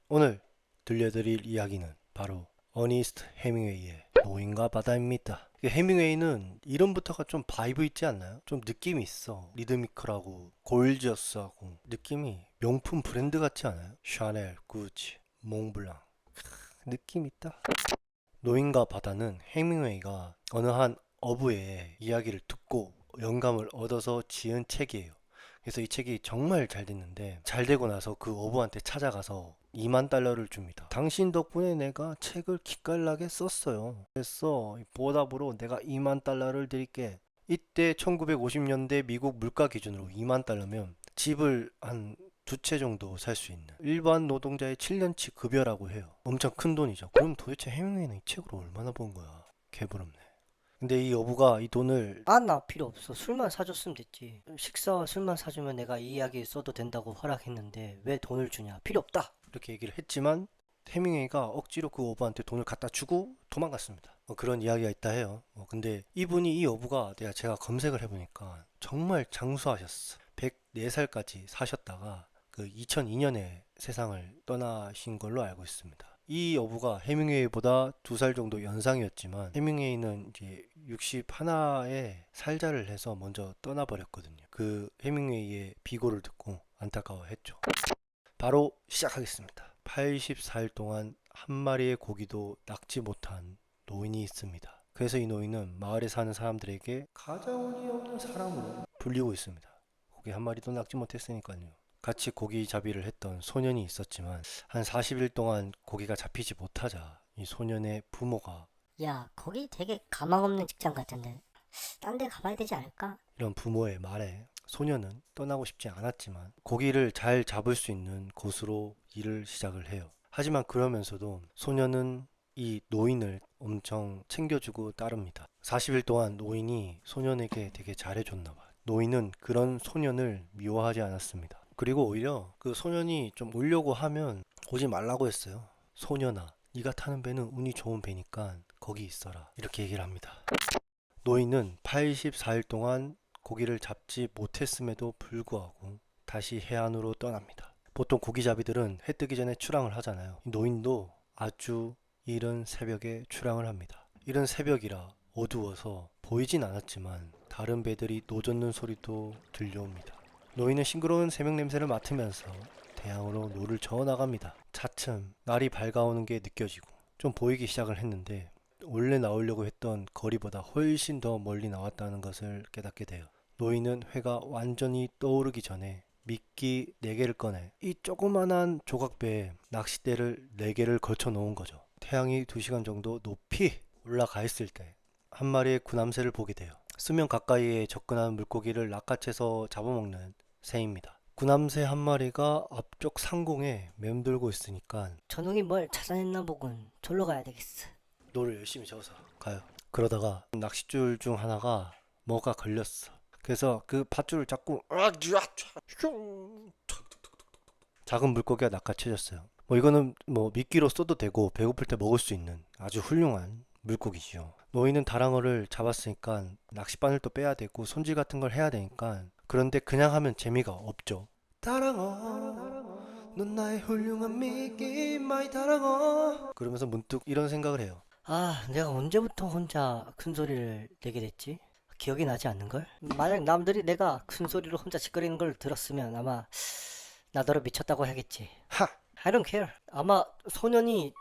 오늘 들려드릴 이야기는 바로 어니스트 해밍웨이의 노인과 바다입니다. 해밍웨이는 이름부터가 좀 바이브 있지 않나요? 좀 느낌이 있어. 리드미컬하고 골지어스하고 느낌이 명품 브랜드 같지 않아요? 샤넬, 구찌, 몽블랑 느낌 있다. 노인과 바다는 해밍웨이가 어느 한 어부의 이야기를 듣고 영감을 얻어서 지은 책이에요. 그래서 이 책이 정말 잘 됐는데 잘 되고 나서 그 어부한테 찾아가서 2만 달러를 줍니다. 당신 덕분에 내가 책을 기깔나게 썼어요. 그래서 보답으로 내가 2만 달러를 드릴게. 이때 1950년대 미국 물가 기준으로 2만 달러면 집을 한 두 채 정도 살 수 있는 일반 노동자의 7년치 급여라고 해요. 엄청 큰 돈이죠. 그럼 도대체 해밍웨이는 이 책으로 얼마나 번 거야? 개부럽네. 근데 이 어부가 이 돈을 나 필요 없어. 술만 사줬으면 됐지. 식사와 술만 사주면 내가 이 이야기 써도 된다고 허락했는데 왜 돈을 주냐? 필요 없다. 이렇게 얘기를 했지만 해밍웨이가 억지로 그 어부한테 돈을 갖다 주고 도망갔습니다. 그런 이야기가 있다 해요. 근데 이분이 이 어부가 제가 검색을 해보니까 정말 장수하셨어. 104살까지 사셨다가 그 2002년에 세상을 떠나신 걸로 알고 있습니다. 이 어부가 해밍웨이보다 2살 정도 연상이었지만 해밍웨이는 이제 61에 살자를 해서 먼저 떠나버렸거든요. 그 해밍웨이의 비고를 듣고 안타까워했죠. 바로 시작하겠습니다. 84일 동안 한 마리의 고기도 낚지 못한 노인이 있습니다. 그래서 이 노인은 마을에 사는 사람들에게 가장 운이 없는 사람으로 불리고 있습니다. 고기 한 마리도 낚지 못했으니까요. 같이 고기 잡이를 했던 소년이 있었지만 한 40일 동안 고기가 잡히지 못하자 이 소년의 부모가 야, 거기 되게 가망 없는 직장 같은데. 딴 데 가봐야 되지 않을까? 이런 부모의 말에 소년은 떠나고 싶지 않았지만 고기를 잘 잡을 수 있는 곳으로 일을 시작을 해요. 하지만 그러면서도 소년은 이 노인을 엄청 챙겨주고 따릅니다. 40일 동안 노인이 소년에게 되게 잘해줬나 봐요. 노인은 그런 소년을 미워하지 않았습니다. 그리고 오히려 그 소년이 좀 오려고 하면 오지 말라고 했어요. 소년아, 네가 타는 배는 운이 좋은 배니까 거기 있어라. 이렇게 얘기를 합니다. 노인은 84일 동안 고기를 잡지 못했음에도 불구하고 다시 해안으로 떠납니다. 보통 고기잡이들은 해 뜨기 전에 출항을 하잖아요. 노인도 아주 이른 새벽에 출항을 합니다. 이른 새벽이라 어두워서 보이진 않았지만 다른 배들이 노젓는 소리도 들려옵니다. 노인은 싱그러운 새벽 냄새를 맡으면서 대양으로 노를 저어 나갑니다. 차츰 날이 밝아오는 게 느껴지고 좀 보이기 시작을 했는데 원래 나오려고 했던 거리보다 훨씬 더 멀리 나왔다는 것을 깨닫게 돼요. 노인은 해가 완전히 떠오르기 전에 미끼 4개를 꺼내 이 조그만한 조각배에 낚싯대를 4개를 걸쳐 놓은 거죠. 태양이 2시간 정도 높이 올라가 있을 때 한 마리의 구남새를 보게 돼요. 수면 가까이에 접근한 물고기를 낚아채서 잡아먹는 새입니다. 구남새 한 마리가 앞쪽 상공에 맴돌고 있으니까 저놈이 뭘 찾아냈나 보군. 절로 가야 되겠어. 노를 열심히 저어서 가요. 그러다가 낚싯줄 중 하나가 뭐가 걸렸어. 그래서 그 밧줄을 잡고 작은 물고기가 낚아채졌어요. 이거는 미끼로 써도 되고 배고플 때 먹을 수 있는 아주 훌륭한 물고기지요. 노인은 다랑어를 잡았으니까 낚싯바늘 또 빼야 되고 손질 같은 걸 해야 되니까 그런데 그냥 하면 재미가 없죠. 다랑어 넌 나의 훌륭한 미끼 마이 다랑어 그러면서 문득 이런 생각을 해요. 내가 언제부터 혼자 큰 소리를 내게 됐지? 기억이 나지 않는걸? 만약 남들이 내가 큰 소리로 혼자 짓거리는 걸 들었으면 아마 나더러 미쳤다고 하겠지. 하! I don't care. 아마 소년이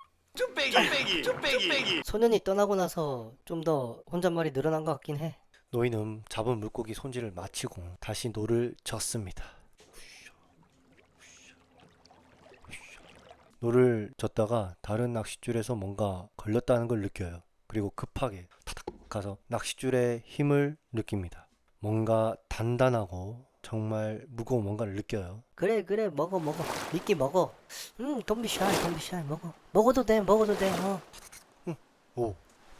떠나고 나서 좀 더 혼잣말이 늘어난 것 같긴 해. 노인은 잡은 물고기 손질을 마치고 다시 노를 젓습니다. 노를 젓다가 다른 낚싯줄에서 뭔가 걸렸다는 걸 느껴요. 그리고 급하게 타닥 가서 낚싯줄의 힘을 느낍니다. 뭔가 단단하고 정말 무거운 뭔가를 느껴요. 그래 그래 먹어 미끼 먹어. don't be shy don't be shy 먹어도 돼. 오,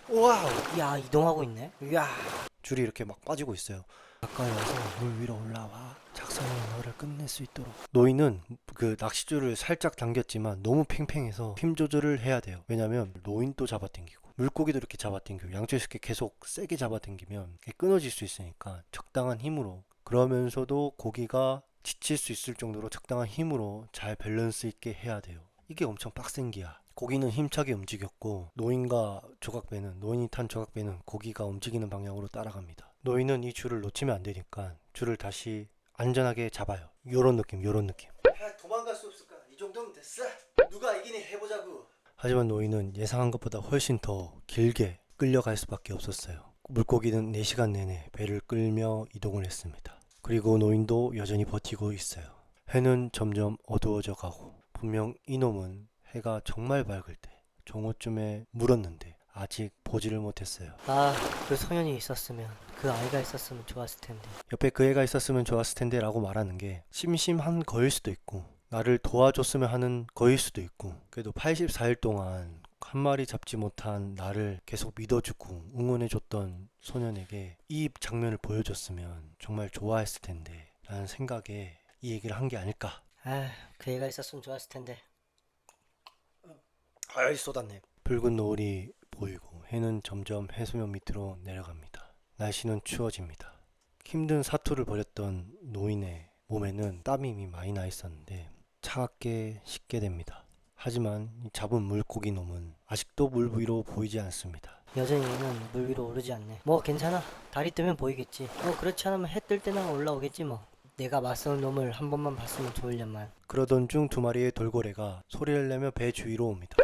와우! 야 이동하고 있네. 야 줄이 이렇게 막 빠지고 있어요. 가까이 와서 물 위로 올라와. 작성의 너를 끝낼 수 있도록. 노인은 그 낚싯줄을 살짝 당겼지만 너무 팽팽해서 힘 조절을 해야 돼요. 왜냐면 노인도 잡아당기고 물고기도 이렇게 잡아당기고 양쪽에서 이렇게 계속 세게 잡아당기면 끊어질 수 있으니까 적당한 힘으로 그러면서도 고기가 지칠 수 있을 정도로 적당한 힘으로 잘 밸런스 있게 해야 돼요. 이게 엄청 빡센 기야. 고기는 힘차게 움직였고 노인이 탄 조각배는 고기가 움직이는 방향으로 따라갑니다. 노인은 이 줄을 놓치면 안 되니까 줄을 다시 안전하게 잡아요. 요런 느낌. 도망갈 수 없을까? 이 정도면 됐어. 누가 이기니 해보자고. 하지만 노인은 예상한 것보다 훨씬 더 길게 끌려갈 수밖에 없었어요. 물고기는 4시간 내내 배를 끌며 이동을 했습니다. 그리고 노인도 여전히 버티고 있어요. 해는 점점 어두워져 가고 분명 이놈은 해가 정말 밝을 때 정오쯤에 물었는데 아직 보지를 못했어요. 아, 그 소년이 있었으면, 그 아이가 있었으면 좋았을 텐데. 옆에 그 애가 있었으면 좋았을 텐데 라고 말하는 게 심심한 거일 수도 있고 나를 도와줬으면 하는 거일 수도 있고 그래도 84일 동안 한 마리 잡지 못한 나를 계속 믿어주고 응원해줬던 소년에게 이 장면을 보여줬으면 정말 좋아했을 텐데 라는 생각에 이 얘기를 한 게 아닐까. 아, 그 애가 있었으면 좋았을 텐데. 아이 쏟았네. 붉은 노을이 보이고 해는 점점 해수면 밑으로 내려갑니다. 날씨는 추워집니다. 힘든 사투를 벌였던 노인의 몸에는 땀이 이미 많이 나 있었는데 차갑게 식게 됩니다. 하지만 이 잡은 물고기 놈은 아직도 물 위로 보이지 않습니다. 여전히 얘는 물 위로 오르지 않네. 뭐 괜찮아. 달이 뜨면 보이겠지. 뭐 그렇지 않으면 해 뜰 때나 올라오겠지 뭐. 내가 맞서는 놈을 한 번만 봤으면 좋으련만. 그러던 중 2마리의 돌고래가 소리를 내며 배 주위로 옵니다.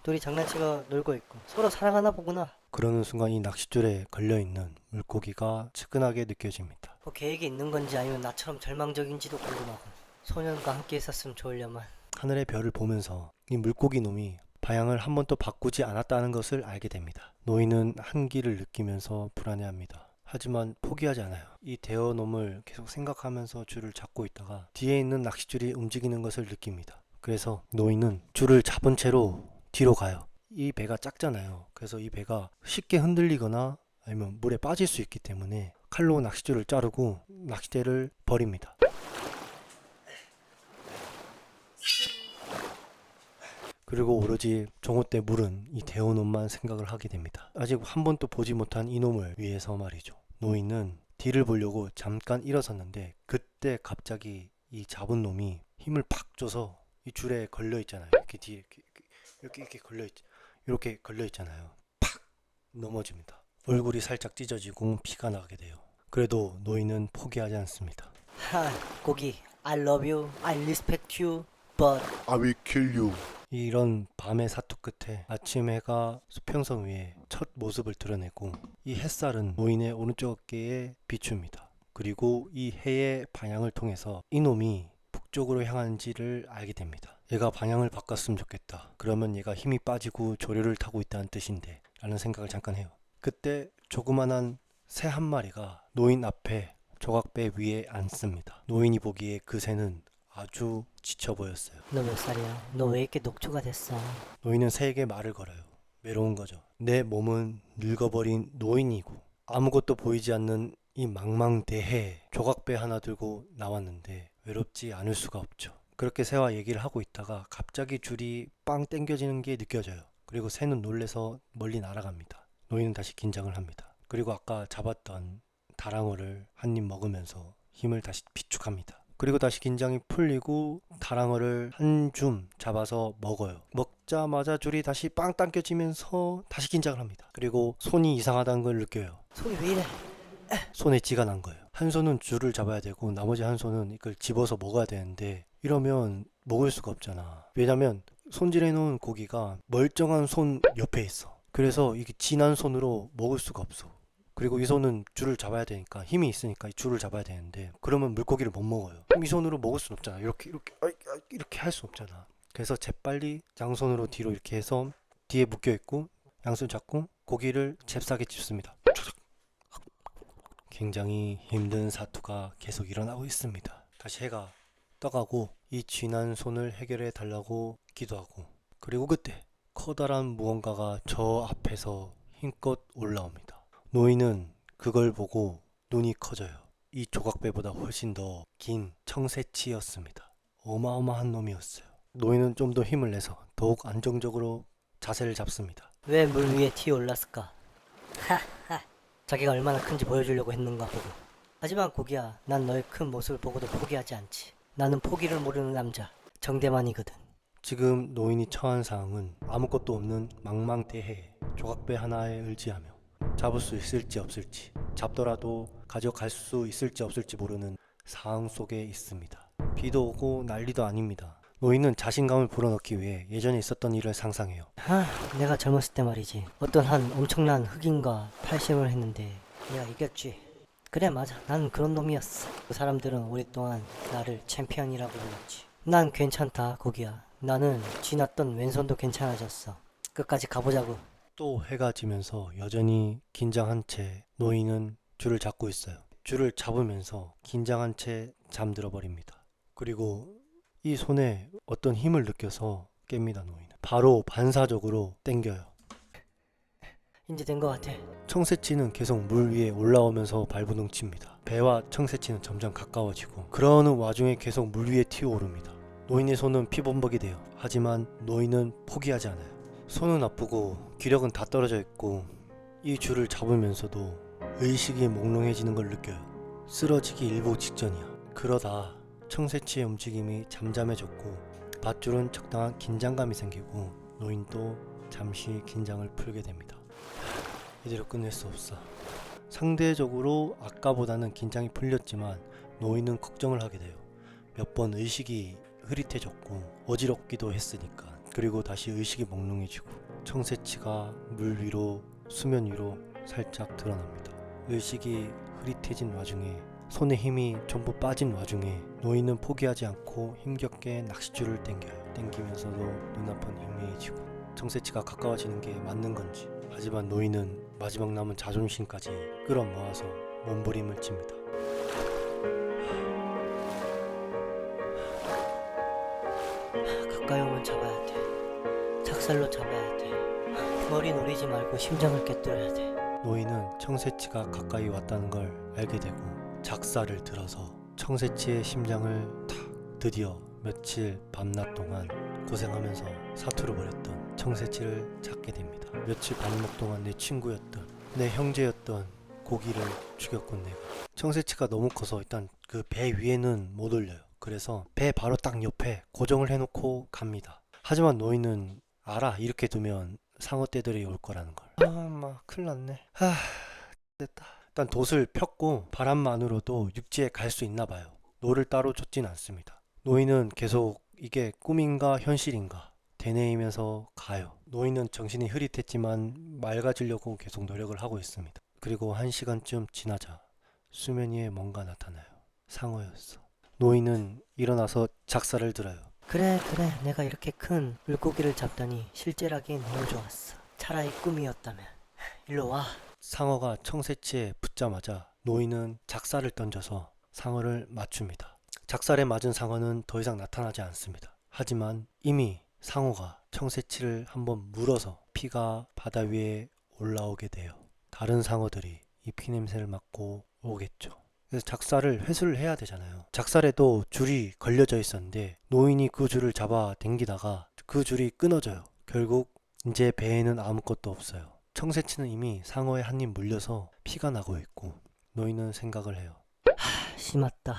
둘이 장난치고 놀고 있고 서로 사랑하나 보구나. 그러는 순간 이 낚싯줄에 걸려있는 물고기가 측은하게 느껴집니다. 뭐 계획이 있는 건지 아니면 나처럼 절망적인지도 궁금하고. 소년과 함께 있었으면 좋으련만. 하늘의 별을 보면서 이 물고기 놈이 방향을 한 번도 바꾸지 않았다는 것을 알게 됩니다. 노인은 한기를 느끼면서 불안해합니다. 하지만 포기하지 않아요. 이 대어놈을 계속 생각하면서 줄을 잡고 있다가 뒤에 있는 낚싯줄이 움직이는 것을 느낍니다. 그래서 노인은 줄을 잡은 채로 뒤로 가요. 이 배가 작잖아요. 그래서 이 배가 쉽게 흔들리거나 아니면 물에 빠질 수 있기 때문에 칼로 낚싯줄을 자르고 낚싯대를 버립니다. 그리고 오로지 종호 때 물은 이 대어놈만 생각을 하게 됩니다. 아직 한 번도 보지 못한 이놈을 위해서 말이죠. 노인은 뒤를 보려고 잠깐 일어섰는데 그때 갑자기 이 잡은 놈이 힘을 팍 줘서 이 줄에 걸려 있잖아요. 이렇게 뒤에 이렇게 걸려 있잖아요. 팍 넘어집니다. 얼굴이 살짝 찢어지고 피가 나게 돼요. 그래도 노인은 포기하지 않습니다. 하, 고기. I love you. I respect you. But I will kill you. 이런 밤의 사투 끝에 아침 해가 수평선 위에 첫 모습을 드러내고 이 햇살은 노인의 오른쪽 어깨에 비춥니다. 그리고 이 해의 방향을 통해서 이놈이 북쪽으로 향하는지를 알게 됩니다. 얘가 방향을 바꿨으면 좋겠다. 그러면 얘가 힘이 빠지고 조류를 타고 있다는 뜻인데 라는 생각을 잠깐 해요. 그때 조그만한 새 한 마리가 노인 앞에 조각배 위에 앉습니다. 노인이 보기에 그 새는 아주 지쳐 보였어요. 너 몇 살이야? 너 왜 이렇게 녹초가 됐어? 노인은 새에게 말을 걸어요. 외로운 거죠. 내 몸은 늙어버린 노인이고 아무것도 보이지 않는 이 망망대해에 조각배 하나 들고 나왔는데 외롭지 않을 수가 없죠. 그렇게 새와 얘기를 하고 있다가 갑자기 줄이 빵 당겨지는 게 느껴져요. 그리고 새는 놀래서 멀리 날아갑니다. 노인은 다시 긴장을 합니다. 그리고 아까 잡았던 다랑어를 한 입 먹으면서 힘을 다시 비축합니다. 그리고 다시 긴장이 풀리고 다랑어를 한 줌 잡아서 먹어요. 먹자마자 줄이 다시 빵 당겨지면서 다시 긴장을 합니다. 그리고 손이 이상하다는 걸 느껴요. 손이 왜 이래? 손에 쥐가 난 거예요. 한 손은 줄을 잡아야 되고 나머지 한 손은 이걸 집어서 먹어야 되는데 이러면 먹을 수가 없잖아. 왜냐면 손질해 놓은 고기가 멀쩡한 손 옆에 있어. 그래서 이게 진한 손으로 먹을 수가 없어. 그리고 이 손은 줄을 잡아야 되니까 힘이 있으니까 이 줄을 잡아야 되는데 그러면 물고기를 못 먹어요. 그럼 이 손으로 먹을 수는 없잖아. 이렇게 할 수 없잖아. 그래서 재빨리 양손으로 뒤로 이렇게 해서 뒤에 묶여 있고 양손 잡고 고기를 잽싸게 집습니다. 굉장히 힘든 사투가 계속 일어나고 있습니다. 다시 해가 떠가고 이 쥐난 손을 해결해 달라고 기도하고 그리고 그때 커다란 무언가가 저 앞에서 힘껏 올라옵니다. 노인은 그걸 보고 눈이 커져요. 이 조각배보다 훨씬 더 긴 청새치였습니다. 어마어마한 놈이었어요. 노인은 좀 더 힘을 내서 더욱 안정적으로 자세를 잡습니다. 왜 물 위에 튀어 올랐을까? 하하. 자기가 얼마나 큰지 보여주려고 했는가 보고. 하지만 고기야, 난 너의 큰 모습을 보고도 포기하지 않지. 나는 포기를 모르는 남자 정대만이거든. 지금 노인이 처한 상황은 아무것도 없는 망망대해에 조각배 하나에 의지하며 잡을 수 있을지 없을지, 잡더라도 가져갈 수 있을지 없을지 모르는 상황 속에 있습니다. 비도 오고 난리도 아닙니다. 노인은 자신감을 불어넣기 위해 예전에 있었던 일을 상상해요. 내가 젊었을 때 말이지. 어떤 한 엄청난 흑인과 팔심을 했는데 내가 이겼지. 그래, 맞아. 난 그런 놈이었어. 그 사람들은 오랫동안 나를 챔피언이라고 불렀지. 난 괜찮다, 거기야. 나는 지났던 왼손도 괜찮아졌어. 끝까지 가보자고. 또 해가 지면서 여전히 긴장한 채 노인은 줄을 잡고 있어요. 줄을 잡으면서 긴장한 채 잠들어 버립니다. 그리고 이 손에 어떤 힘을 느껴서 깹니다. 노인은 바로 반사적으로 당겨요. 이제 된 것 같아. 청새치는 계속 물 위에 올라오면서 발버둥 칩니다. 배와 청새치는 점점 가까워지고 그러는 와중에 계속 물 위에 튀어오릅니다. 노인의 손은 피범벅이 돼요. 하지만 노인은 포기하지 않아요. 손은 아프고 기력은 다 떨어져 있고 이 줄을 잡으면서도 의식이 몽롱해지는 걸 느껴요. 쓰러지기 일보 직전이야. 그러다 청새치의 움직임이 잠잠해졌고 밧줄은 적당한 긴장감이 생기고 노인도 잠시 긴장을 풀게 됩니다. 이대로 끝낼 수 없어. 상대적으로 아까보다는 긴장이 풀렸지만 노인은 걱정을 하게 돼요. 몇 번 의식이 흐릿해졌고 어지럽기도 했으니까. 그리고 다시 의식이 몽롱해지고 청새치가 물 위로 수면 위로 살짝 드러납니다. 의식이 흐릿해진 와중에 손에 힘이 전부 빠진 와중에 노인은 포기하지 않고 힘겹게 낚싯줄을 당겨요. 당기면서도 눈앞은 희미해지고 청새치가 가까워지는 게 맞는 건지, 하지만 노인은 마지막 남은 자존심까지 끌어모아서 몸부림을 칩니다. 가까이 오면 잡아야 돼. 작살로 잡아야 돼. 머리 노리지 말고 심장을 꿰뚫어야 돼. 노인은 청새치가 가까이 왔다는 걸 알게 되고 작사를 들어서 청새치의 심장을 탁, 드디어 며칠 밤낮 동안 고생하면서 사투를 벌였던 청새치를 찾게 됩니다. 며칠 밤낮 동안 내 친구였던, 내 형제였던 고기를 죽였군 내가. 청새치가 너무 커서 일단 그 배 위에는 못 올려요. 그래서 배 바로 딱 옆에 고정을 해놓고 갑니다. 하지만 노인은 알아, 이렇게 두면 상어떼들이 올 거라는 걸. 막 큰일 났네. 됐다. 일단 돛을 폈고 바람만으로도 육지에 갈 수 있나 봐요. 노를 따로 줬진 않습니다. 노인은 계속 이게 꿈인가 현실인가 되뇌이면서 가요. 노인은 정신이 흐릿했지만 맑아지려고 계속 노력을 하고 있습니다. 그리고 1시간쯤 지나자 수면 위에 뭔가 나타나요. 상어였어. 노인은 일어나서 작사를 들어요. 그래, 내가 이렇게 큰 물고기를 잡다니 실제라기엔 너무 좋았어. 차라리 꿈이었다면. 일로 와. 상어가 청새치에 붙자마자 노인은 작살을 던져서 상어를 맞춥니다. 작살에 맞은 상어는 더 이상 나타나지 않습니다. 하지만 이미 상어가 청새치를 한번 물어서 피가 바다 위에 올라오게 돼요. 다른 상어들이 이 피냄새를 맡고 오겠죠. 그래서 작살을 회수를 해야 되잖아요. 작살에도 줄이 걸려져 있었는데 노인이 그 줄을 잡아 당기다가 그 줄이 끊어져요. 결국 이제 배에는 아무것도 없어요. 청새치는 이미 상어에 한 입 물려서 피가 나고 있고 노인은 생각을 해요. 심았다.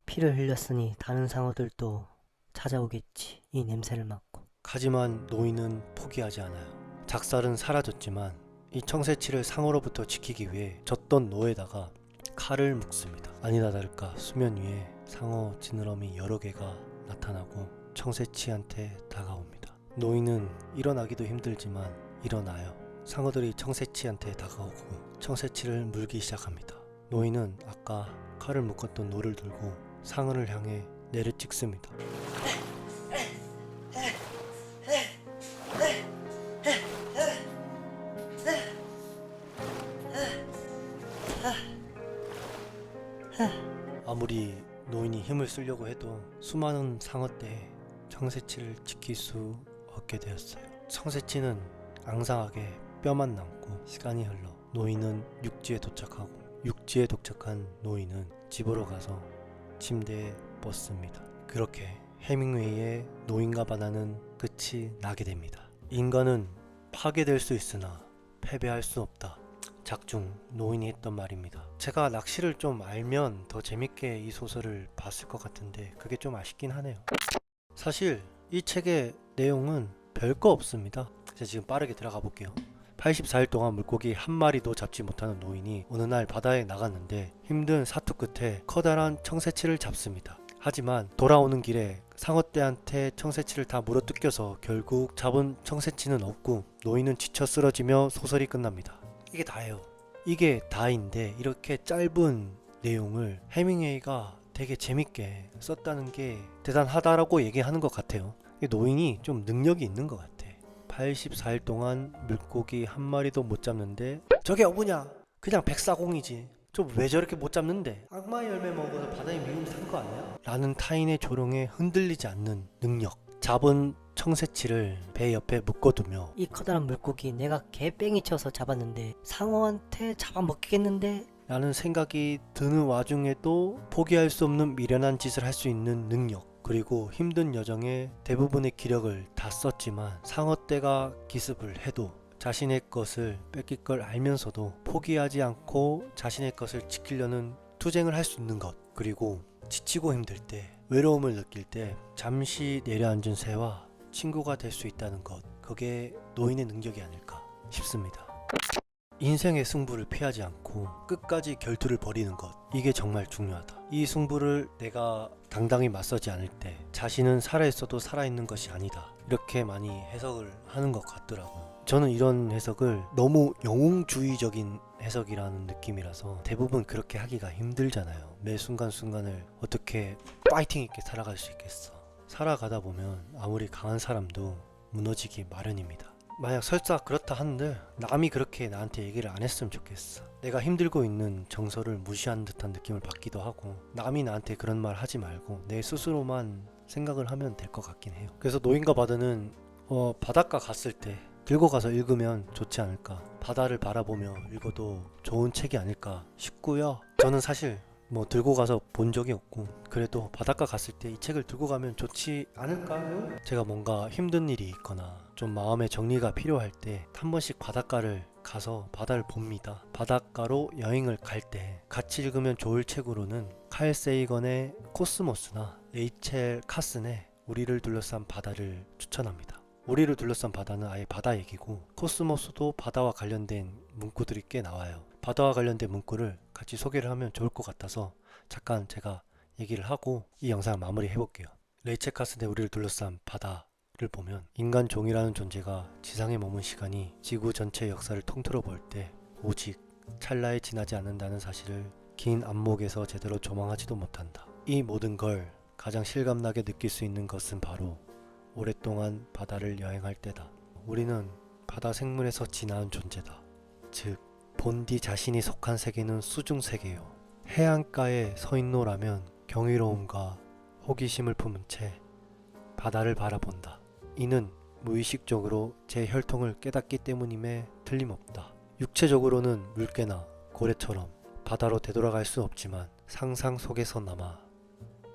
피를 흘렸으니 다른 상어들도 찾아오겠지. 이 냄새를 맡고. 하지만 노인은 포기하지 않아요. 작살은 사라졌지만 이 청새치를 상어로부터 지키기 위해 젖던 노에다가 칼을 묶습니다. 아니나 다를까 수면 위에 상어 지느러미 여러 개가 나타나고 청새치한테 다가옵니다. 노인은 일어나기도 힘들지만 일어나요. 상어들이 청새치한테 다가오고 청새치를 물기 시작합니다. 노인은 아까 칼을 묶었던 노를 들고 상어를 향해 내려찍습니다. 아무리 노인이 힘을 쓰려고 해도 수많은 상어떼에 청새치를 지킬 수 없게 되었어요. 청새치는 앙상하게 뼈만 남고 시간이 흘러 노인은 육지에 도착하고 육지에 도착한 노인은 집으로 가서 침대에 뻗습니다. 그렇게 해밍웨이의 노인과 바다는 끝이 나게 됩니다. 인간은 파괴될 수 있으나 패배할 수 없다. 작중 노인이 했던 말입니다. 제가 낚시를 좀 알면 더 재밌게 이 소설을 봤을 것 같은데 그게 좀 아쉽긴 하네요. 사실 이 책의 내용은 별거 없습니다. 제가 지금 빠르게 들어가 볼게요. 84일 동안 물고기 한 마리도 잡지 못하는 노인이 어느 날 바다에 나갔는데 힘든 사투 끝에 커다란 청새치를 잡습니다. 하지만 돌아오는 길에 상어떼한테 청새치를 다 물어뜯겨서 결국 잡은 청새치는 없고 노인은 지쳐 쓰러지며 소설이 끝납니다. 이게 다예요. 이게 다인데 이렇게 짧은 내용을 해밍웨이가 되게 재밌게 썼다는 게 대단하다라고 얘기하는 것 같아요. 노인이 좀 능력이 있는 것 같아. 84일 동안 물고기 한 마리도 못 잡는데 저게 뭐냐? 그냥 백사공이지. 좀 왜 저렇게 못 잡는데? 악마의 열매 먹어서 바다에 미움 산 거 아니야? 라는 타인의 조롱에 흔들리지 않는 능력. 잡은 청새치를 배 옆에 묶어두며 이 커다란 물고기 내가 개뺑이 쳐서 잡았는데 상어한테 잡아먹히겠는데? 라는 생각이 드는 와중에도 포기할 수 없는 미련한 짓을 할 수 있는 능력. 그리고 힘든 여정에 대부분의 기력을 다 썼지만 상어떼가 기습을 해도 자신의 것을 뺏길 걸 알면서도 포기하지 않고 자신의 것을 지키려는 투쟁을 할 수 있는 것. 그리고 지치고 힘들 때, 외로움을 느낄 때 잠시 내려앉은 새와 친구가 될 수 있다는 것. 그게 노인의 능력이 아닐까 싶습니다. 인생의 승부를 피하지 않고 끝까지 결투를 벌이는 것. 이게 정말 중요하다. 이 승부를 내가 당당히 맞서지 않을 때 자신은 살아있어도 살아있는 것이 아니다. 이렇게 많이 해석을 하는 것 같더라고요. 저는 이런 해석을 너무 영웅주의적인 해석이라는 느낌이라서 대부분 그렇게 하기가 힘들잖아요. 매 순간순간을 어떻게 파이팅 있게 살아갈 수 있겠어. 살아가다 보면 아무리 강한 사람도 무너지기 마련입니다. 만약 설사 그렇다 한들 남이 그렇게 나한테 얘기를 안 했으면 좋겠어. 내가 힘들고 있는 정서를 무시한 듯한 느낌을 받기도 하고 남이 나한테 그런 말 하지 말고 내 스스로만 생각을 하면 될 것 같긴 해요. 그래서 노인과 바다는 바닷가 갔을 때 들고 가서 읽으면 좋지 않을까. 바다를 바라보며 읽어도 좋은 책이 아닐까 싶고요. 저는 사실 들고 가서 본 적이 없고 그래도 바닷가 갔을 때 이 책을 들고 가면 좋지 않을까요? 제가 뭔가 힘든 일이 있거나 좀 마음의 정리가 필요할 때 한 번씩 바닷가를 가서 바다를 봅니다. 바닷가로 여행을 갈 때 같이 읽으면 좋을 책으로는 칼 세이건의 코스모스나 레이첼 카슨의 우리를 둘러싼 바다를 추천합니다. 우리를 둘러싼 바다는 아예 바다 얘기고 코스모스도 바다와 관련된 문구들이 꽤 나와요. 바다와 관련된 문구를 같이 소개를 하면 좋을 것 같아서 잠깐 제가 얘기를 하고 이 영상을 마무리 해볼게요. 레이첼 카슨의 우리를 둘러싼 바다를 보면 인간 종이라는 존재가 지상에 머문 시간이 지구 전체의 역사를 통틀어 볼 때 오직 찰나에 지나지 않는다는 사실을 긴 안목에서 제대로 조망하지도 못한다. 이 모든 걸 가장 실감나게 느낄 수 있는 것은 바로 오랫동안 바다를 여행할 때다. 우리는 바다 생물에서 진화한 존재다. 즉 본디 자신이 속한 세계는 수중 세계요. 해안가에 서 있노라면 경이로움과 호기심을 품은 채 바다를 바라본다. 이는 무의식적으로 제 혈통을 깨닫기 때문임에 틀림없다. 육체적으로는 물개나 고래처럼 바다로 되돌아갈 수 없지만 상상 속에서나마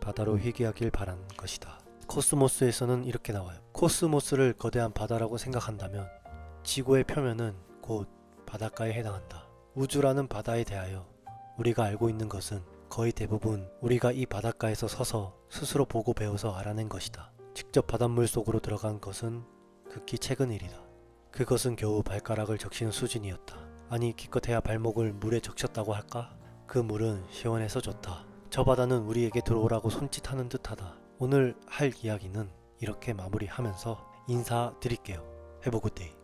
바다로 회귀하길 바라는 것이다. 코스모스에서는 이렇게 나와요. 코스모스를 거대한 바다라고 생각한다면 지구의 표면은 곧 바닷가에 해당한다. 우주라는 바다에 대하여 우리가 알고 있는 것은 거의 대부분 우리가 이 바닷가에서 서서 스스로 보고 배워서 알아낸 것이다. 직접 바닷물 속으로 들어간 것은 극히 최근 일이다. 그것은 겨우 발가락을 적시는 수준이었다. 아니 기껏해야 발목을 물에 적셨다고 할까? 그 물은 시원해서 좋다. 저 바다는 우리에게 들어오라고 손짓하는 듯하다. 오늘 할 이야기는 이렇게 마무리하면서 인사드릴게요. Have a good day.